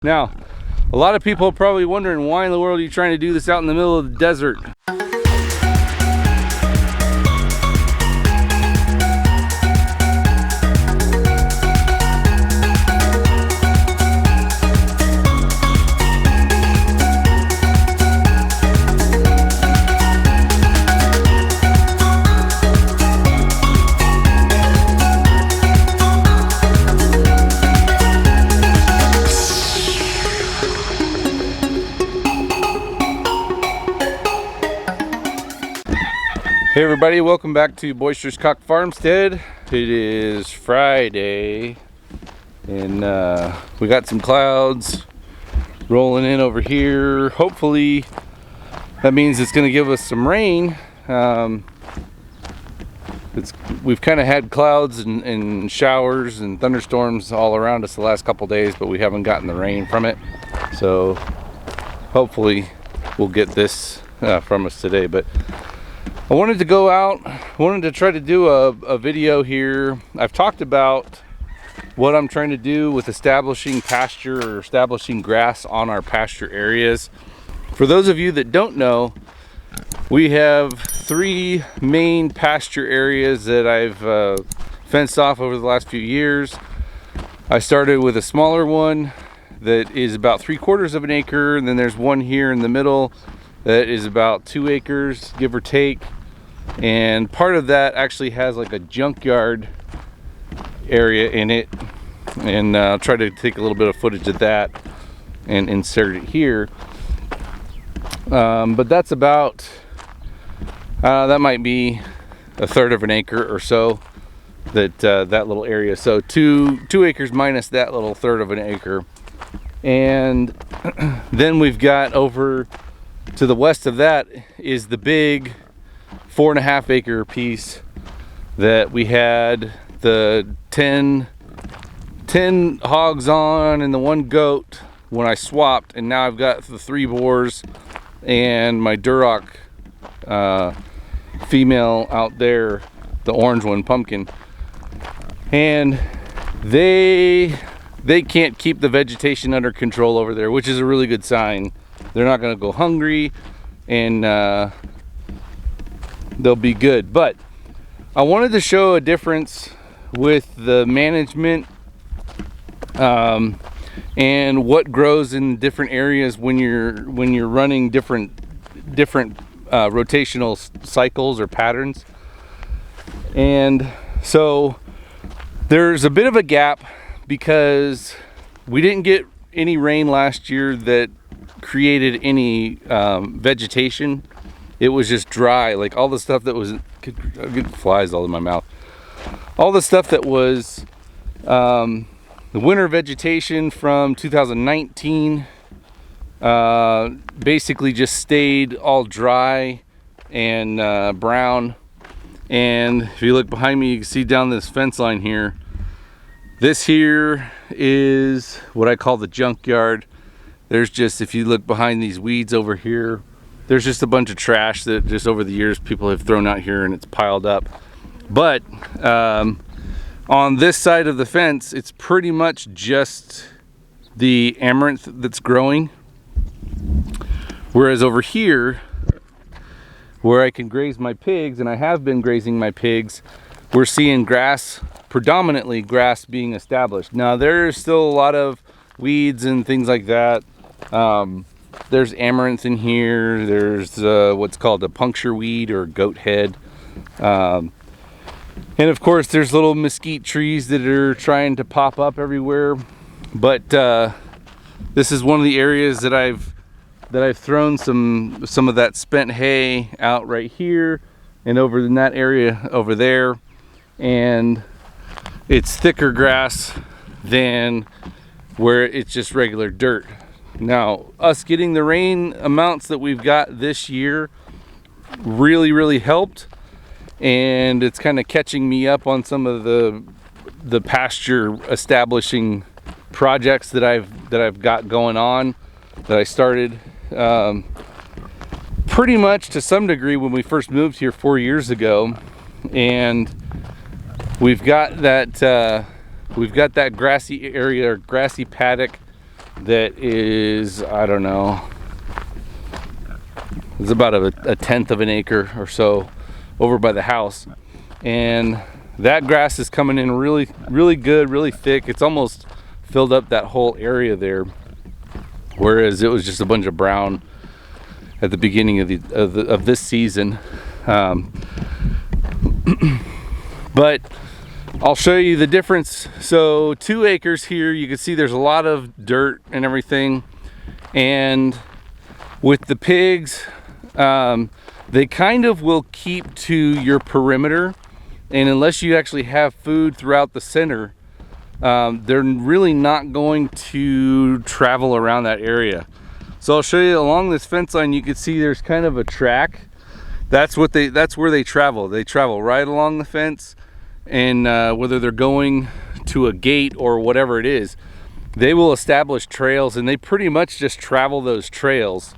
Now, a lot of people are probably wondering, why in the world are you trying to do this out in the middle of the desert? Hey everybody, welcome back to Boisterous Cock Farmstead. It is Friday and we got some clouds rolling in over here. Hopefully that means it's going to give us some rain. We've kind of had clouds and showers and thunderstorms all around us the last couple days, but we haven't gotten the rain from it. So hopefully we'll get this from us today. But I wanted to go out, wanted to try to do a video here. I've talked about what I'm trying to do with establishing pasture or establishing grass on our pasture areas. For those of you that don't know, we have 3 main pasture areas that I've fenced off over the last few years. I started with a smaller one that is about 3/4 of an acre, and then there's one here in the middle that is about 2 acres, give or take. And part of that actually has like a junkyard area in it. And I'll try to take a little bit of footage of that and insert it here. But that's about, that might be 1/3 of an acre or so, that little area. So 2 acres minus that little 1/3 of an acre. And then we've got over to the west of that is the big 4.5 acre piece that we had the 10 hogs on and the 1 goat when I swapped, and now I've got the 3 boars and my Duroc female out there, the orange one, Pumpkin. And they can't keep the vegetation under control over there, which is a really good sign. They're not going to go hungry, and they'll be good. But I wanted to show a difference with the management and what grows in different areas when you're running different rotational cycles or patterns. And so there's a bit of a gap because we didn't get any rain last year that created any vegetation. It was just dry. Like all the stuff that was, I get flies all in my mouth. All the stuff that was the winter vegetation from 2019 basically just stayed all dry and brown. And if you look behind me, you can see down this fence line here. This here is what I call the junkyard. There's just, if you look behind these weeds over here, there's just a bunch of trash that just over the years people have thrown out here and it's piled up. But on this side of the fence, it's pretty much just the amaranth that's growing. Whereas over here, where I can graze my pigs, and I have been grazing my pigs, we're seeing grass, predominantly grass, being established. Now there's still a lot of weeds and things like that. There's amaranth in here. There's what's called a puncture weed or goat head. And of course there's little mesquite trees that are trying to pop up everywhere. But this is one of the areas that I've thrown some of that spent hay out right here and over in that area over there. And it's thicker grass than where it's just regular dirt. Now, us getting the rain amounts that we've got this year really helped, and it's kind of catching me up on some of the pasture establishing projects that I've got going on, that I started pretty much to some degree when we first moved here 4 years ago. And we've got that grassy area, or grassy paddock, that is, I don't know, it's about a tenth of an acre or so over by the house, and that grass is coming in really good, really thick. It's almost filled up that whole area there, whereas it was just a bunch of brown at the beginning of this season. But I'll show you the difference. So 2 acres here, you can see there's a lot of dirt and everything, and with the pigs, they kind of will keep to your perimeter, and unless you actually have food throughout the center, they're really not going to travel around that area. So I'll show you along this fence line. You can see there's kind of a track. That's where they travel. They travel right along the fence, and whether they're going to a gate or whatever it is, they will establish trails, and they pretty much just travel those trails.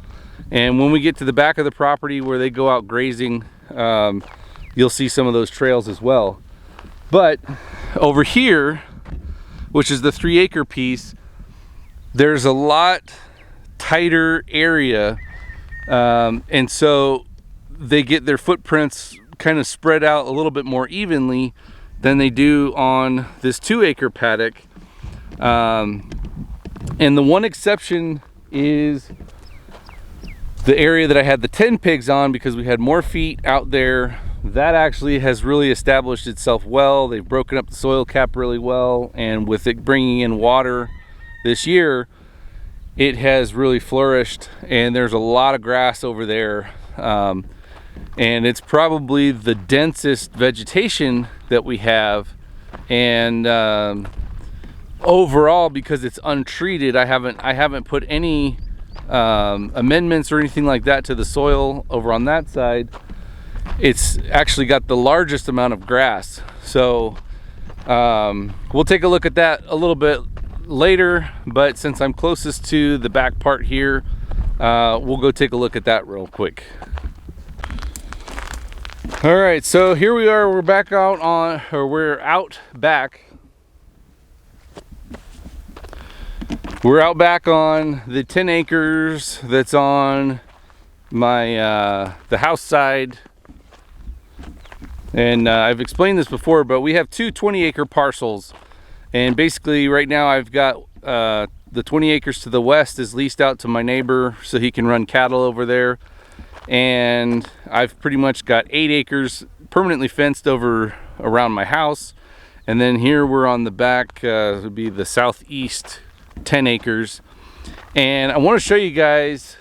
And when we get to the back of the property where they go out grazing, you'll see some of those trails as well. But over here, which is the 3 acre piece, there's a lot tighter area, and so they get their footprints kind of spread out a little bit more evenly than they do on this 2 acre paddock. And the one exception is the area that I had the 10 pigs on, because we had more feet out there. That actually has really established itself well. They've broken up the soil cap really well, and with it bringing in water this year, it has really flourished, and there's a lot of grass over there. And it's probably the densest vegetation that we have, and overall, because it's untreated, I haven't put any amendments or anything like that to the soil over on that side. It's actually got the largest amount of grass. So we'll take a look at that a little bit later, but since I'm closest to the back part here, we'll go take a look at that real quick. All right, so here we are. We're back out on, or we're out back. We're out back on the 10 acres that's on my the house side. And I've explained this before, but we have 2 20-acre parcels. And basically right now I've got the 20 acres to the west is leased out to my neighbor so he can run cattle over there. And I've pretty much got 8 acres permanently fenced over around my house. And then here we're on the back, it would be the southeast 10 acres. And I want to show you guys,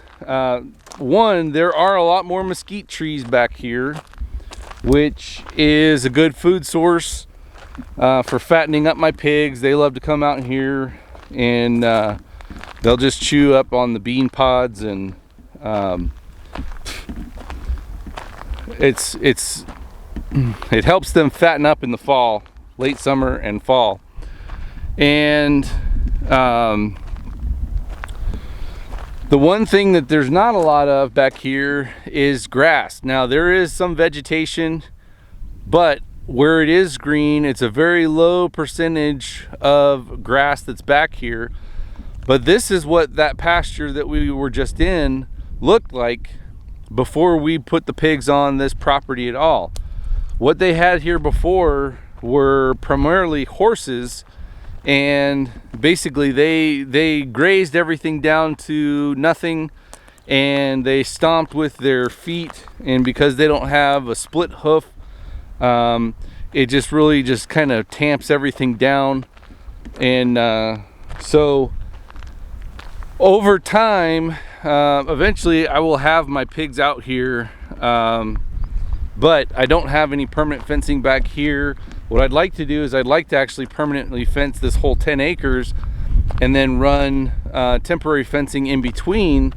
one, there are a lot more mesquite trees back here, which is a good food source for fattening up my pigs. They love to come out here, and they'll just chew up on the bean pods, and it helps them fatten up in the fall, late summer and fall. And the one thing that there's not a lot of back here is grass. Now there is some vegetation, but where it is green, it's a very low percentage of grass that's back here. But this is what that pasture that we were just in looked like before we put the pigs on this property at all. What they had here before were primarily horses, and basically they grazed everything down to nothing, and they stomped with their feet, and because they don't have a split hoof, it just really just kind of tamps everything down. And so over time, eventually I will have my pigs out here, but I don't have any permanent fencing back here. What I'd like to do is I'd like to actually permanently fence this whole 10 acres and then run temporary fencing in between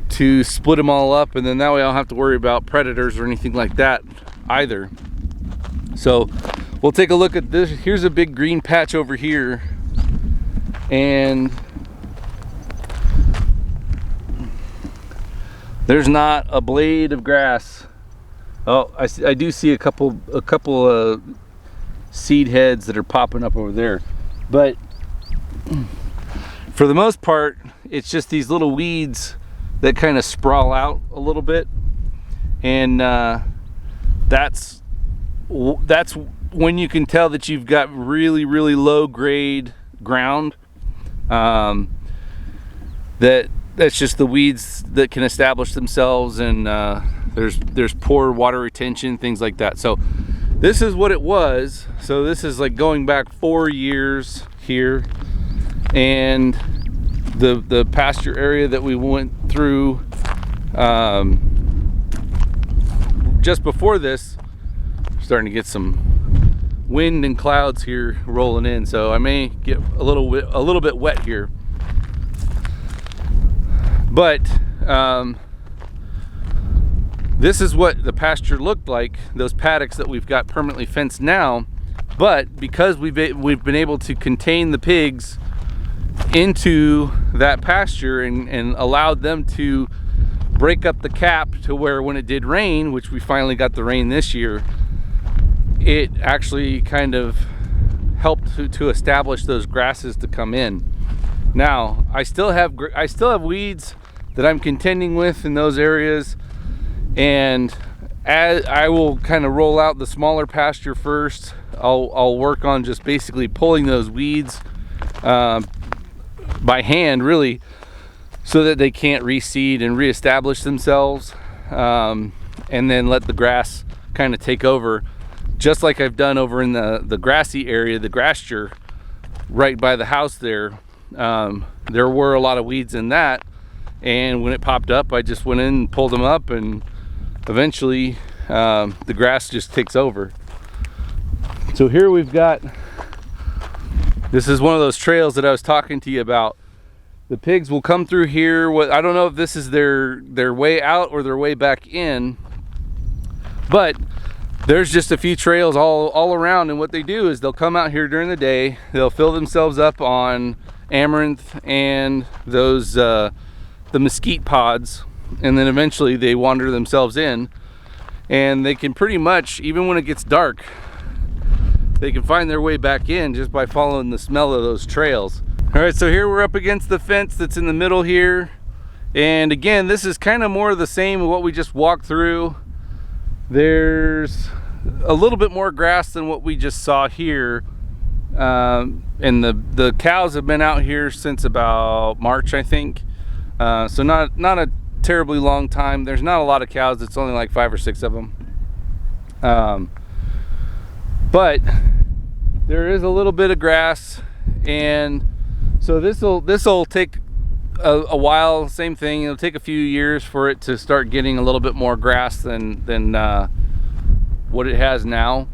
to split them all up, and then that way I don't have to worry about predators or anything like that either. So we'll take a look at this. Here's a big green patch over here, and there's not a blade of grass. Oh, I do see a couple seed heads that are popping up over there, but for the most part, it's just these little weeds that kind of sprawl out a little bit, and that's when you can tell that you've got really low grade ground. That's just the weeds that can establish themselves, and there's poor water retention, things like that. So this is what it was. So this is like going back 4 years here, and the pasture area that we went through just before this, starting to get some wind and clouds here rolling in, so I may get a little bit wet here. But this is what the pasture looked like, those paddocks that we've got permanently fenced now. But because we've been able to contain the pigs into that pasture and allowed them to break up the cap to where when it did rain, which we finally got the rain this year, it actually kind of helped to establish those grasses to come in. Now I still have weeds that I'm contending with in those areas, and as I will kind of roll out the smaller pasture first, I'll work on just basically pulling those weeds by hand, really, so that they can't reseed and reestablish themselves, and then let the grass kind of take over, just like I've done over in the grassy area, the grasture right by the house there. There were a lot of weeds in that, and when it popped up, I just went in and pulled them up, and eventually the grass just takes over. So here we've got, this is one of those trails that I was talking to you about. The pigs will come through here. I don't know if this is their way out or their way back in, but there's just a few trails all around, and what they do is they'll come out here during the day, they'll fill themselves up on amaranth and those the mesquite pods, and then eventually they wander themselves in, and they can pretty much, even when it gets dark, they can find their way back in just by following the smell of those trails. All right, so here we're up against the fence that's in the middle here, and again, this is kind of more of the same of what we just walked through. There's a little bit more grass than what we just saw here, and the cows have been out here since about March, I think, so not a terribly long time. There's not a lot of cows, it's only like 5 or 6 of them, but there is a little bit of grass, and so this'll take a while. Same thing, it'll take a few years for it to start getting a little bit more grass than what it has now,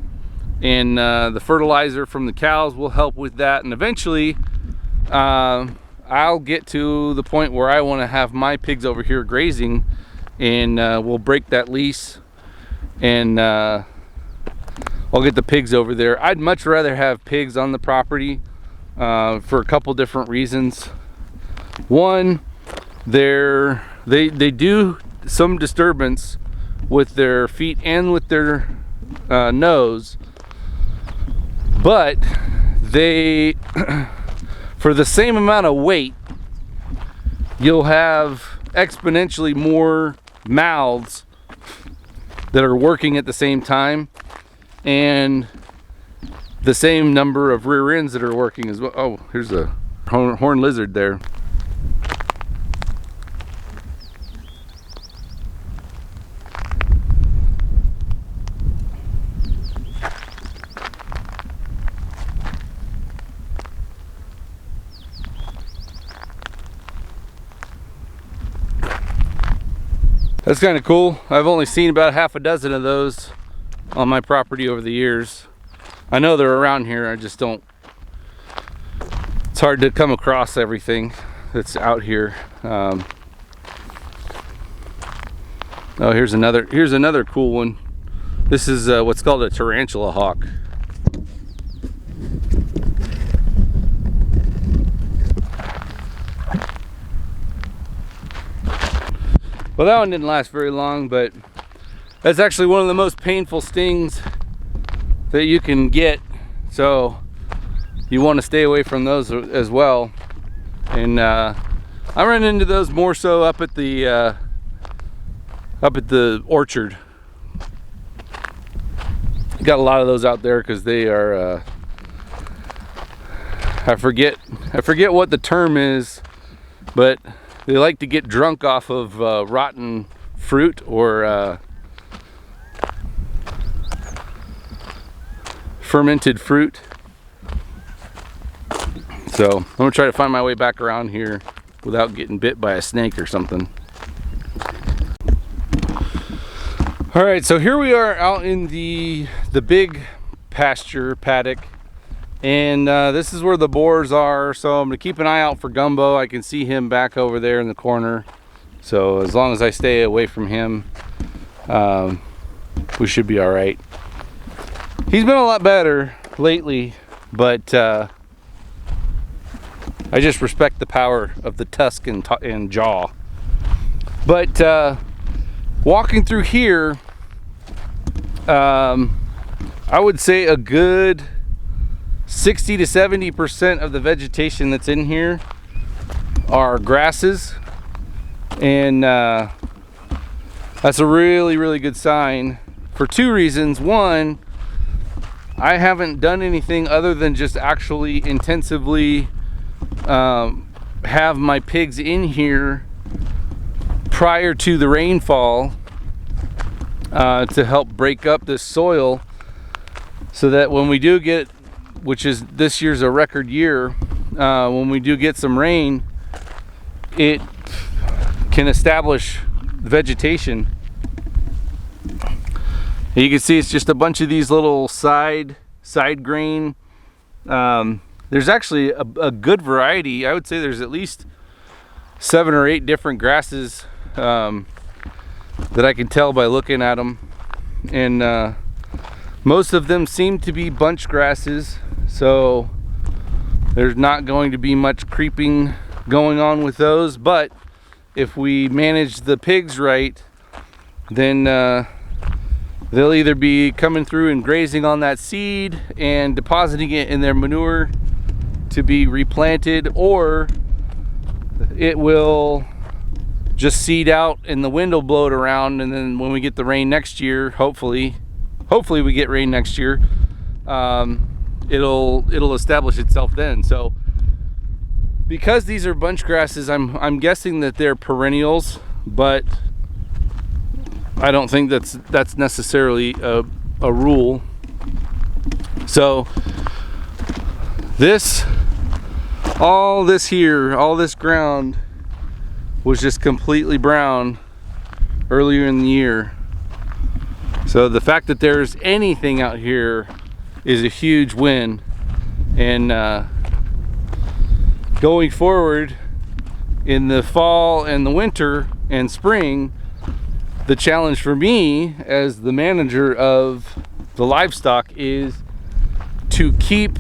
and the fertilizer from the cows will help with that, and eventually I'll get to the point where I want to have my pigs over here grazing, and we'll break that lease, and I'll get the pigs over there. I'd much rather have pigs on the property for a couple different reasons. One, they do some disturbance with their feet and with their nose, but they for the same amount of weight, you'll have exponentially more mouths that are working at the same time, and the same number of rear ends that are working as well. Oh, here's a horned lizard there. That's kind of cool. I've only seen about half a dozen of those on my property over the years. I know they're around here, I just don't, it's hard to come across everything that's out here. Oh, here's another cool one. This is what's called a tarantula hawk. Well, that one didn't last very long, but that's actually one of the most painful stings that you can get, so you want to stay away from those as well. And I run into those more so up at the orchard. Got a lot of those out there because they are I forget what the term is, but they like to get drunk off of rotten fruit or fermented fruit. So I'm gonna try to find my way back around here without getting bit by a snake or something. All right, so here we are out in the big pasture paddock, and this is where the boars are. So I'm gonna keep an eye out for Gumbo. I can see him back over there in the corner. So as long as I stay away from him, we should be all right. He's been a lot better lately, but I just respect the power of the tusk and jaw. But walking through here, I would say a good 60 to 70% of the vegetation that's in here are grasses, and that's a really good sign for two reasons. One, I haven't done anything other than just actually intensively have my pigs in here prior to the rainfall to help break up this soil, so that when we do get, which is this year's a record year, when we do get some rain, it can establish vegetation. You can see it's just a bunch of these little side grain. There's actually a good variety. I would say there's at least 7 or 8 different grasses that I can tell by looking at them, and most of them seem to be bunch grasses, so there's not going to be much creeping going on with those. But if we manage the pigs right, then they'll either be coming through and grazing on that seed and depositing it in their manure to be replanted, or it will just seed out and the wind will blow it around, and then when we get the rain next year, hopefully we get rain next year, it'll establish itself then. So because these are bunch grasses, I'm guessing that they're perennials, but I don't think that's necessarily a rule. So all this ground was just completely brown earlier in the year. So the fact that there's anything out here is a huge win. And going forward in the fall and the winter and spring, the challenge for me as the manager of the livestock is to keep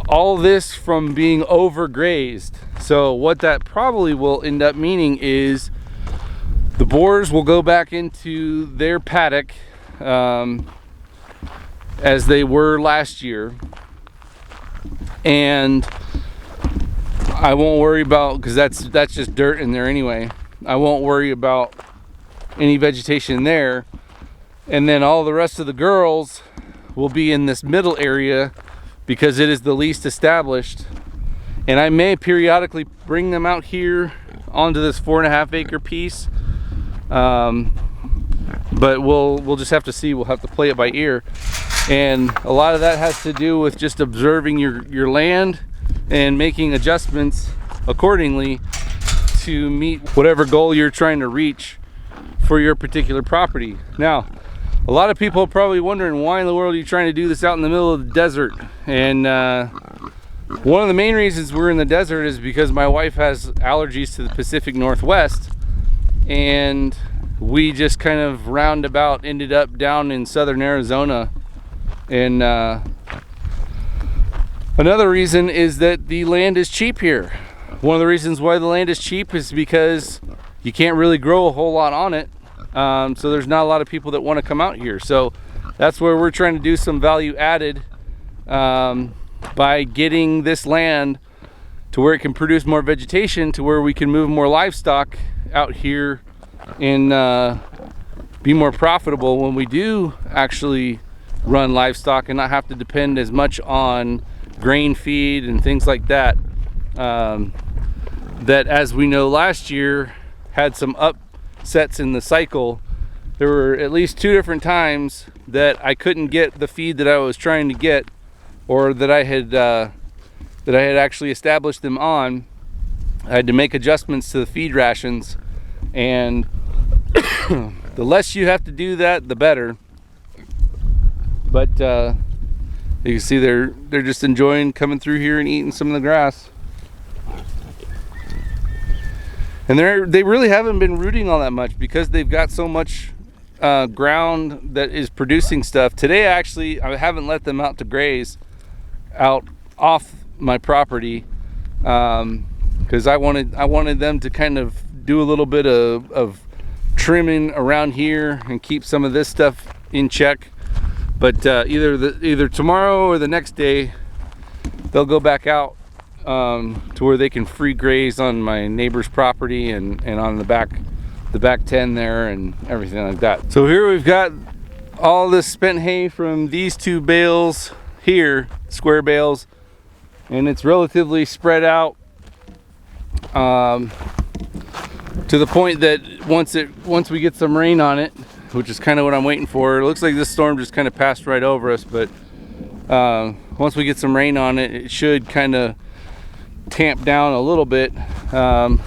all this from being overgrazed. So what that probably will end up meaning is the boars will go back into their paddock as they were last year, and I won't worry about, because that's just dirt in there anyway, I won't worry about any vegetation there. And then all the rest of the girls will be in this middle area because it is the least established, and I may periodically bring them out here onto this 4.5 acre piece, but we'll just have to see. We'll have to play it by ear, and a lot of that has to do with just observing your land and making adjustments accordingly to meet whatever goal you're trying to reach for your particular property. Now, a lot of people are probably wondering, why in the world are you trying to do this out in the middle of the desert? And one of the main reasons we're in the desert is because my wife has allergies to the Pacific Northwest, and we just kind of roundabout ended up down in southern Arizona. And another reason is that the land is cheap here. One of the reasons why the land is cheap is because you can't really grow a whole lot on it. So there's not a lot of people that want to come out here. So that's where we're trying to do some value added by getting this land to where it can produce more vegetation, to where we can move more livestock out here and be more profitable when we do actually run livestock and not have to depend as much on grain feed and things like that. That, as we know, last year had some upsets in the cycle. There were at least 2 different times that I couldn't get the feed that I was trying to get, or that I had actually established them on. I had to make adjustments to the feed rations, and the less you have to do that, the better. But you can see they're just enjoying coming through here and eating some of the grass. And they really haven't been rooting all that much because they've got so much ground that is producing stuff. Today, actually, I haven't let them out to graze out off my property because I wanted them to kind of do a little bit of trimming around here and keep some of this stuff in check. But either tomorrow or the next day, they'll go back out to where they can free graze on my neighbor's property and on the back 10 there and everything like that. So here we've got all this spent hay from these 2 bales here, square bales, and it's relatively spread out to the point that once we get some rain on it, which is kind of what I'm waiting for. It looks like this storm just kind of passed right over us, but once we get some rain on it, it should kind of tamp down a little bit. But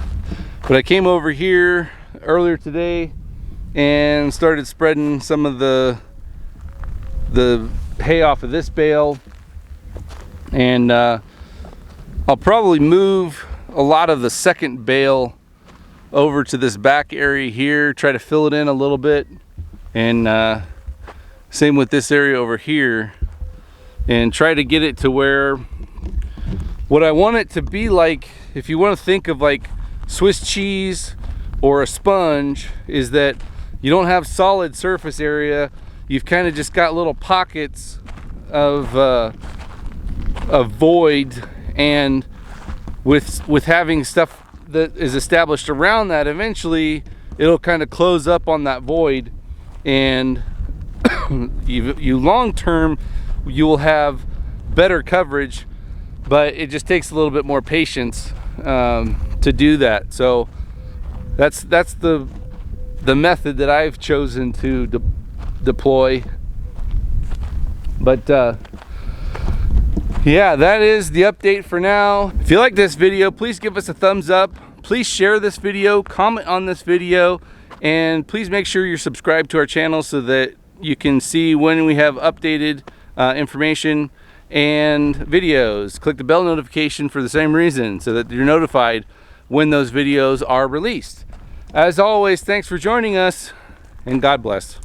I came over here earlier today and started spreading some of the hay off of this bale, and I'll probably move a lot of the second bale over to this back area here, try to fill it in a little bit, and same with this area over here, and try to get it to where what I want it to be like. If you want to think of like Swiss cheese or a sponge, is that you don't have solid surface area. You've kind of just got little pockets of void, and with having stuff that is established around that, eventually it'll kind of close up on that void, and you long term you will have better coverage, but it just takes a little bit more patience to do that. So that's the method that I've chosen to deploy. But yeah, that is the update for now. If you like this video, please give us a thumbs up. Please share this video, comment on this video, and please make sure you're subscribed to our channel so that you can see when we have updated information and videos. Click the bell notification for the same reason, so that you're notified when those videos are released. As always, thanks for joining us, and God bless.